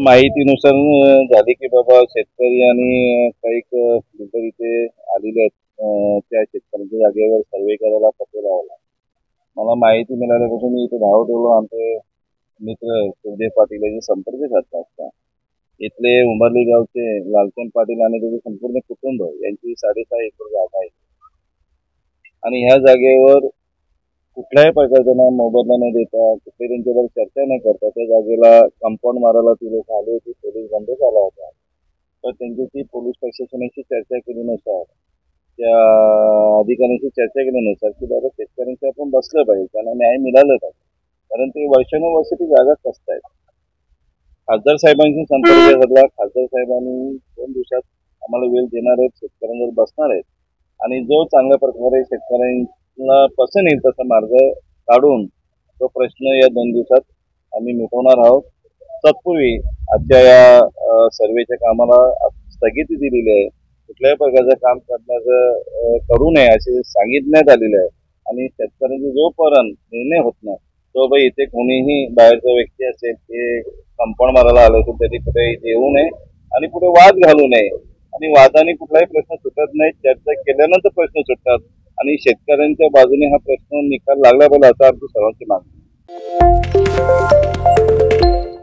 माहितीनुसार झाली की बाबा शेतकरी आणि काही बिल्डर इथे आलेले आहेत. त्या शेतकऱ्यांच्या जागेवर सर्वे करायला पत्र लावला. मला माहिती मिळाल्यापासून मी इथे धाव ठेवलो. आमचे मित्र सुजय पाटील यांचे संपर्क साधला. इथले उंबरली गावचे लालचंद पाटील आणि त्याचे संपूर्ण कुटुंब यांची 6.5 एकर जागा आहे आणि ह्या जागेवर कुठल्याही प्रकारचा मोबदला न देता, कुठे त्यांच्यावर चर्चा न करता त्या जागेला कंपाऊंड मारायला ती लोक आली होती. पोलीस बंदूक आला होता. तर त्यांच्याशी पोलीस प्रशासनाशी चर्चा केल्यानुसार, त्या अधिकाऱ्यांशी चर्चा केल्यानुसार की बाबा शेतकऱ्यांशी आपण बसलं पाहिजे, त्यांना न्याय मिळालं पाहिजे, कारण ते वर्षानुवर्ष ती जागा कसतायत. खासदार साहेबांशी संपर्क साधला. खासदार साहेबांनी 2 दिवसात आम्हाला वेळ देणार आहेत, शेतकऱ्यांवर बसणार आहेत आणि जो चांगल्या प्रकारे शेतकऱ्यांना पसंत येईल तसा मार्ग काढून तो प्रश्न या 2 दिवसात आम्ही मिटवणार आहोत. तत्पूर्वी आजच्या या सर्वेच्या कामाला स्थगिती दिलेली आहे. कुठल्याही प्रकारचं काम करण्याचं करू नये असे सांगितण्यात आलेले आहे आणि शेतकऱ्यांचा जोपर्यंत निर्णय होत नाही तो बाई इथे कोणीही बाहेरचा व्यक्ती असेल ते कंपाऊंड मारायला आलं असेल तरी कुठे इथे येऊ नये आणि कुठे वाद घालू नये. आणि वादाने कुठलाही प्रश्न सुटत नाही, चर्चा केल्यानंतर प्रश्न सुटतात आणि शेतकऱ्यांच्या बाजूने हा प्रश्न निकाल लागला पाहिजे असा आमची सर्वांची मागणी.